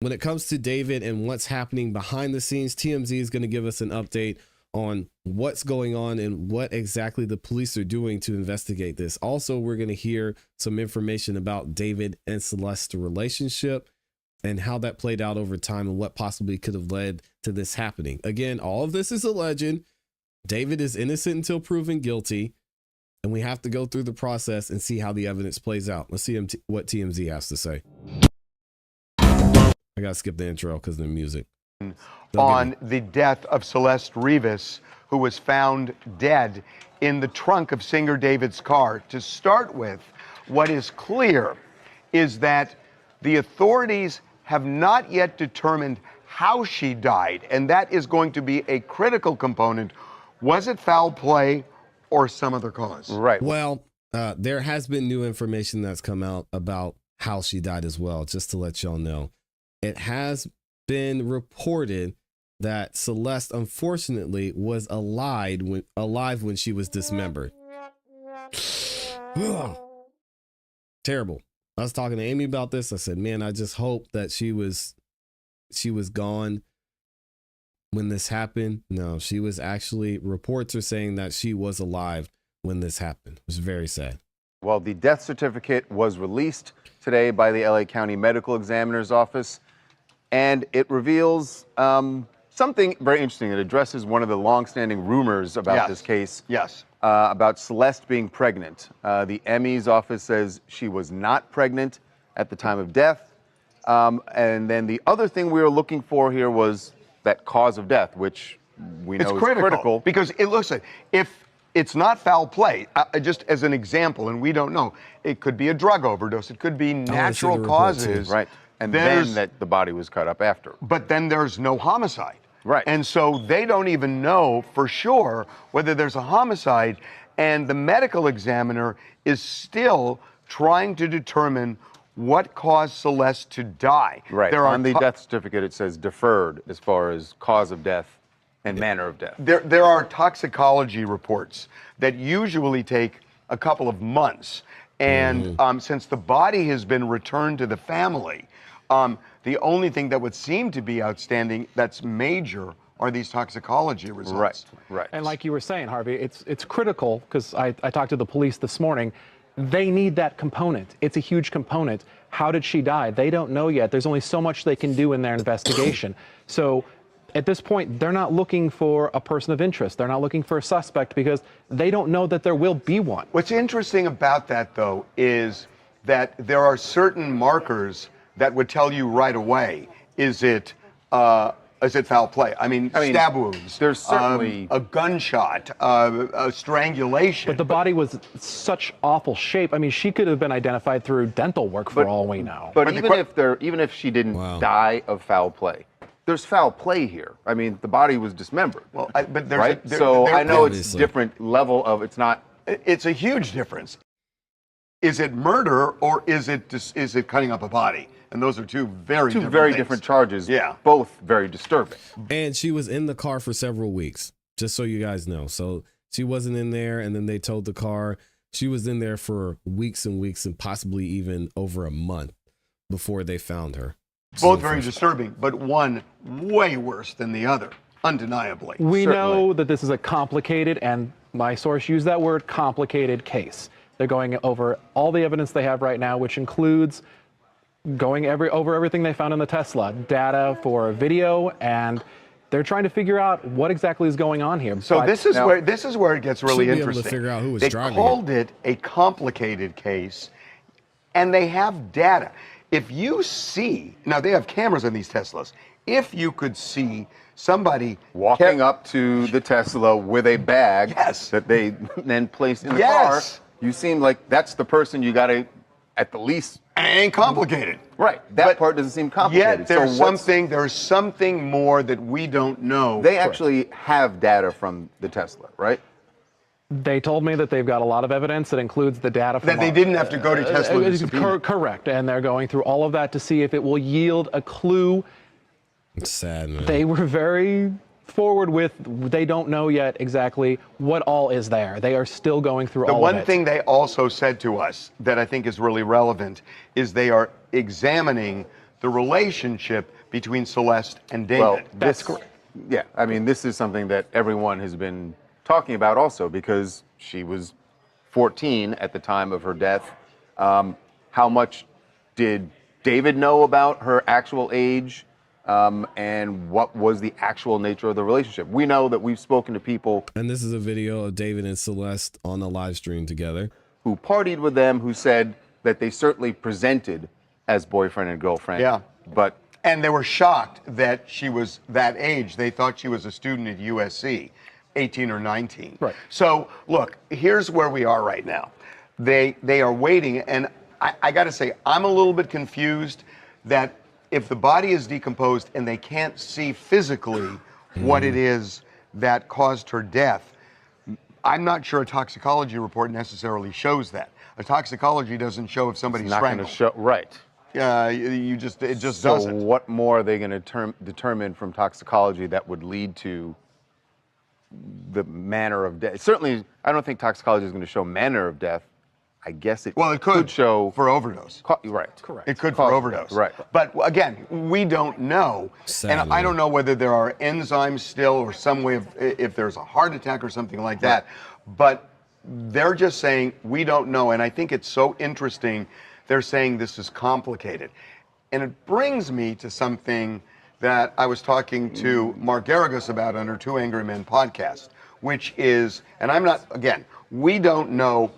when it comes to David and what's happening behind the scenes, TMZ is going to give us an update on what's going on and what exactly the police are doing to investigate this. Also, we're going to hear some information about David and Celeste's relationship and how that played out over time and what possibly could have led to this happening. Again, all of this is a legend. David is innocent until proven guilty, and we have to go through the process and see how the evidence plays out. Let's see what TMZ has to say. I got to skip the intro because of the music. On the death of Celeste Rivas, who was found dead in the trunk of singer David's car. To start with, what is clear is that the authorities have not yet determined how she died, and that is going to be a critical component. Was it foul play or some other cause? Right. Well, there has been new information that's come out about how she died as well, just to let y'all know. It has been reported that Celeste, unfortunately, was alive when she was dismembered. Terrible. I was talking to Amy about this. I said, man, I just hope that she was gone when this happened. No, she was actually, reports are saying that she was alive when this happened. It was very sad. Well, the death certificate was released today by the LA County Medical Examiner's Office, and it reveals something very interesting. It addresses one of the longstanding rumors about this case. Yes. About Celeste being pregnant. The ME's office says she was not pregnant at the time of death. And then the other thing we were looking for here was that cause of death, which we know is critical. Because listen, if it's not foul play, just as an example, and we don't know, it could be a drug overdose, it could be natural causes. Right. And then that the body was cut up after. But then there's no homicide. Right. And so they don't even know for sure whether there's a homicide, and the medical examiner is still trying to determine what caused Celeste to die. Right. On the death certificate, it says deferred as far as cause of death and manner of death. There are toxicology reports that usually take a couple of months. And since the body has been returned to the family, the only thing that would seem to be outstanding that's major are these toxicology results. Right. And like you were saying, Harvey, it's critical, because I talked to the police this morning. They need that component. It's a huge component. How did she die? They don't know yet. There's only so much they can do in their investigation. So at this point, they're not looking for a person of interest. They're not looking for a suspect because they don't know that there will be one. What's interesting about that, though, is that there are certain markers that would tell you right away, is it foul play? I mean stab wounds. There's certainly a gunshot, a strangulation. But the body was such awful shape. I mean, she could have been identified through dental work for all we know. But even if she didn't die of foul play, there's foul play here. I mean, the body was dismembered. Well, but there's right. So I know it's different level of. It's not. It's a huge difference. Is it murder or is it cutting up a body? And those are two very different charges. Yeah. Both very disturbing. And she was in the car for several weeks, just so you guys know. So she wasn't in there and then they towed the car. She was in there for weeks and weeks and possibly even over a month before they found her. Both very disturbing, but one way worse than the other, undeniably. We know that this is a complicated, and my source used that word, complicated case. They're going over all the evidence they have right now, which includes going over everything they found in the Tesla, data for video, and they're trying to figure out what exactly is going on here. So this is where it gets really interesting. To figure out who was they driving called it a complicated case, and they have data. If you see, now they have cameras on these Teslas. If you could see somebody walking up to the Tesla with a bag that they then placed in the car, you seem like that's the person you got to, at the least. Ain't complicated. Right. That part doesn't seem complicated. Yet there's something more that we don't know. They actually have data from the Tesla, right? They told me that they've got a lot of evidence that includes the data from that they didn't have to go to Tesla. Correct, and they're going through all of that to see if it will yield a clue. It's sad, man. They were very forward with, they don't know yet exactly what all is there. They are still going through all of it. The one thing they also said to us that I think is really relevant is they are examining the relationship between Celeste and David. Well, That's correct. Yeah, I mean, this is something that everyone has been talking about also because she was 14 at the time of her death. How much did David know about her actual age? And what was the actual nature of the relationship? We know that we've spoken to people. And this is a video of David and Celeste on a live stream together. Who partied with them, who said that they certainly presented as boyfriend and girlfriend. Yeah. But And they were shocked that she was that age. They thought she was a student at USC, 18 or 19. Right. So, look, here's where we are right now. They are waiting, and I got to say, I'm a little bit confused that if the body is decomposed and they can't see physically what it is that caused her death, I'm not sure a toxicology report necessarily shows that. A toxicology doesn't show if somebody's not going to strangled. show, right. It just So doesn't. what more are they going to determine from toxicology that would lead to the manner of death? Certainly, I don't think toxicology is going to show manner of death. I guess it Could show for overdose. Right. Correct. It could Cause for of overdose. death, right. But again, we don't know. Sadly. And I don't know whether there are enzymes still or some way of, if there's a heart attack or something like that. But they're just saying, we don't know. And I think it's so interesting. They're saying this is complicated. And it brings me to something that I was talking to Mark Garrigus about on our Two Angry Men podcast, which is, and I'm not, again, we don't know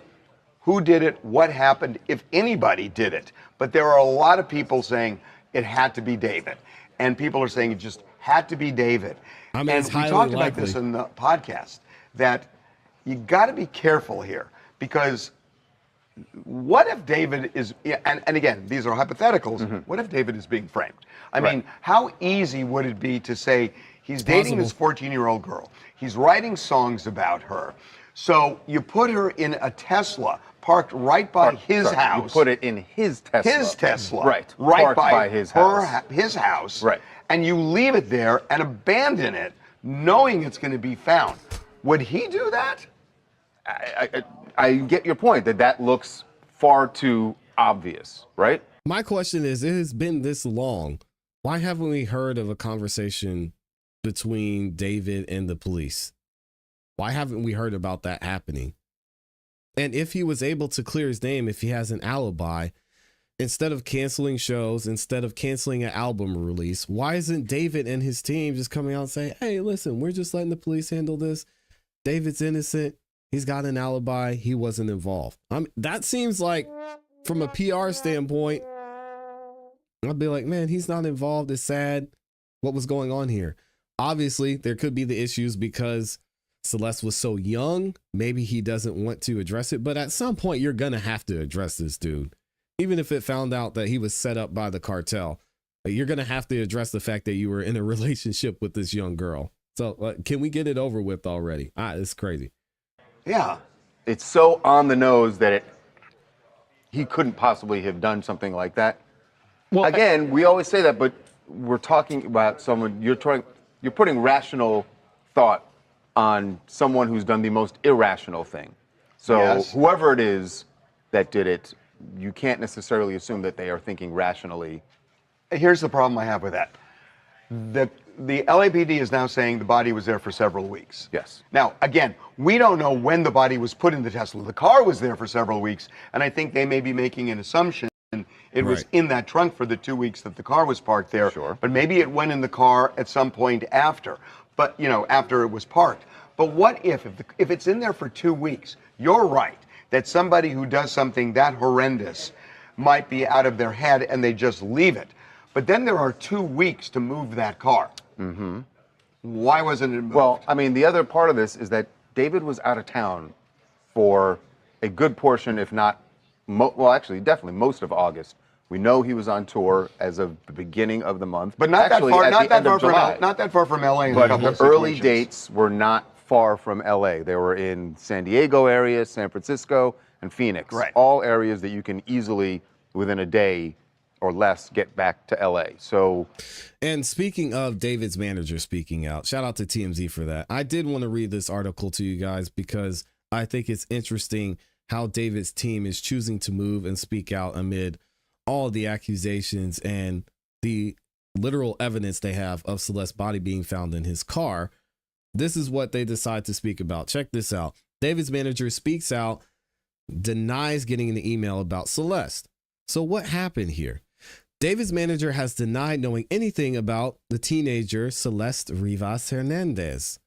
who did it, what happened, if anybody did it. But there are a lot of people saying it had to be David. And people are saying it just had to be David. I mean, and it's we highly talked likely. about this in the podcast, that you got to be careful here, because what if David is, and again, these are hypotheticals, what if David is being framed? I mean, how easy would it be to say he's dating this 14-year-old girl, he's writing songs about her, so you put her in a Tesla parked right by his house. You put it in his Tesla. His Tesla. Right. Right Parked by his house. his house. Right. And you leave it there and abandon it, knowing it's going to be found. Would he do that? I get your point that looks far too obvious, right? My question is, it has been this long. Why haven't we heard of a conversation between David and the police? Why haven't we heard about that happening? And if he was able to clear his name, if he has an alibi, instead of canceling shows, instead of canceling an album release, why isn't David and his team just coming out and saying, hey, listen, we're just letting the police handle this. David's innocent. He's got an alibi. He wasn't involved. That seems like, from a PR standpoint, I'd be like, man, he's not involved. It's sad. What was going on here? Obviously, there could be the issues because Celeste was so young. Maybe he doesn't want to address it. But at some point, you're going to have to address this dude. Even if it found out that he was set up by the cartel, you're going to have to address the fact that you were in a relationship with this young girl. So can we get it over with already? It's crazy. Yeah. It's so on the nose that he couldn't possibly have done something like that. Well, Again, we always say that, but we're talking about someone, you're putting rational thought on someone who's done the most irrational thing. So Yes. whoever it is that did it, you can't necessarily assume that they are thinking rationally. Here's the problem I have with that. The LAPD is now saying the body was there for several weeks. Yes. Now, again, we don't know when the body was put in the Tesla. The car was there for several weeks, and I think they may be making an assumption it was Right. in that trunk for the 2 weeks that the car was parked there. Sure. But maybe it went in the car at some point after, but after it was parked. But what if it's in there for 2 weeks? You're right that somebody who does something that horrendous might be out of their head and they just leave it. But then there are 2 weeks to move that car. Mm-hmm. Why wasn't it moved? Well, I mean, the other part of this is that David was out of town for a good portion, if not, actually, definitely most of August. We know he was on tour as of the beginning of the month. But not actually, that far. at Not the that end far of from July. not that far from LA. In a But couple the of early situations. dates were not far from LA. They were in San Diego area, San Francisco, and Phoenix. Right. All areas that you can easily, within a day or less, get back to LA. So, And speaking of David's manager speaking out, shout out to TMZ for that. I did want to read this article to you guys because I think it's interesting how David's team is choosing to move and speak out amid all of the accusations and the literal evidence they have of Celeste's body being found in his car, this is what they decide to speak about. Check this out. David's manager speaks out, denies getting an email about Celeste. So what happened here? David's manager has denied knowing anything about the teenager Celeste Rivas Hernandez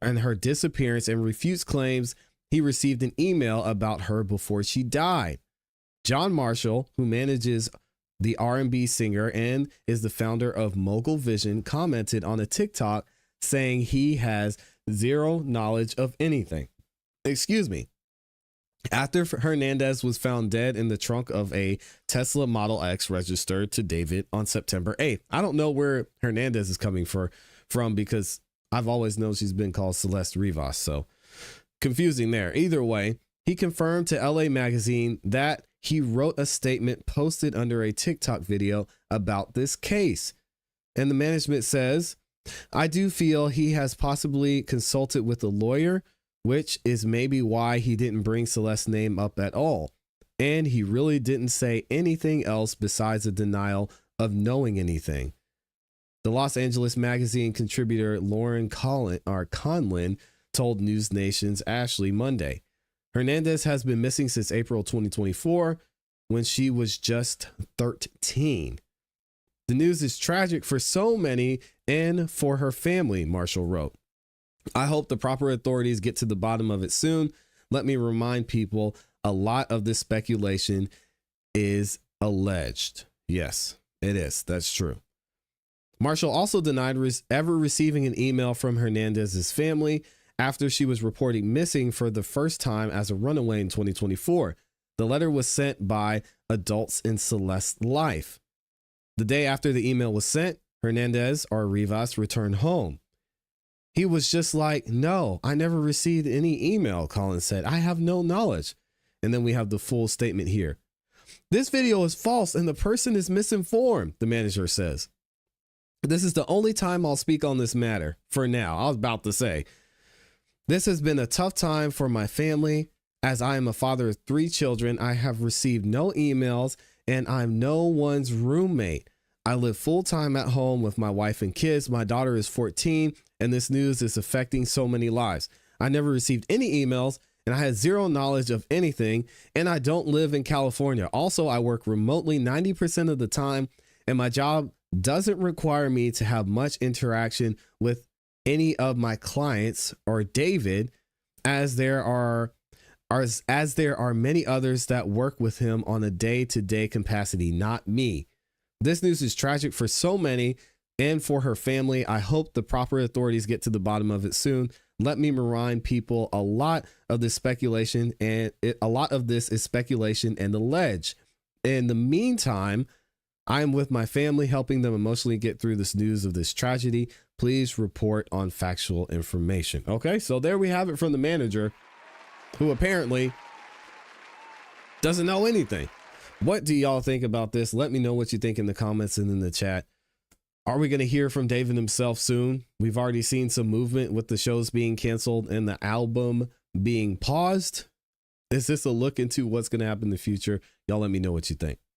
and her disappearance, and refutes claims he received an email about her before she died. John Marshall, who manages the R&B singer and is the founder of Mogul Vision, commented on a TikTok saying he has zero knowledge of anything. Excuse me. After Hernandez was found dead in the trunk of a Tesla Model X registered to David on September 8th. I don't know where Hernandez is coming from because I've always known she's been called Celeste Rivas. So confusing there. Either way, he confirmed to LA Magazine that he wrote a statement posted under a TikTok video about this case. And the management says, I do feel he has possibly consulted with a lawyer, which is maybe why he didn't bring Celeste's name up at all. And he really didn't say anything else besides a denial of knowing anything. The Los Angeles Magazine contributor Lauren Conlin told News Nation's Ashley Monday. Hernandez has been missing since April 2024 when she was just 13. The news is tragic for so many and for her family, Marshall wrote. I hope the proper authorities get to the bottom of it soon. Let me remind people, a lot of this speculation is alleged. Yes, it is. That's true. Marshall also denied ever receiving an email from Hernandez's family after she was reported missing for the first time as a runaway in 2024. The letter was sent by adults in Celeste's life. The day after the email was sent, Hernandez or Rivas returned home. He was just like, no, I never received any email, Collins said. I have no knowledge. And then we have the full statement here. This video is false and the person is misinformed, the manager says. This is the only time I'll speak on this matter for now. I was about to say, this has been a tough time for my family. As I am a father of 3 children, I have received no emails and I'm no one's roommate. I live full-time at home with my wife and kids. My daughter is 14 and this news is affecting so many lives. I never received any emails and I had zero knowledge of anything, and I don't live in California. Also, I work remotely 90% of the time and my job doesn't require me to have much interaction with any of my clients or David, as there are many others that work with him on a day-to-day capacity, not me. This news is tragic for so many and for her family. I hope the proper authorities get to the bottom of it soon. Let me remind people, a lot of this is speculation and alleged. In the meantime, I am with my family, helping them emotionally get through this news of this tragedy. Please report on factual information. Okay, so there we have it from the manager, who apparently doesn't know anything. What do y'all think about this? Let me know what you think in the comments and in the chat. Are we going to hear from David himself soon? We've already seen some movement with the shows being canceled and the album being paused. Is this a look into what's going to happen in the future? Y'all let me know what you think.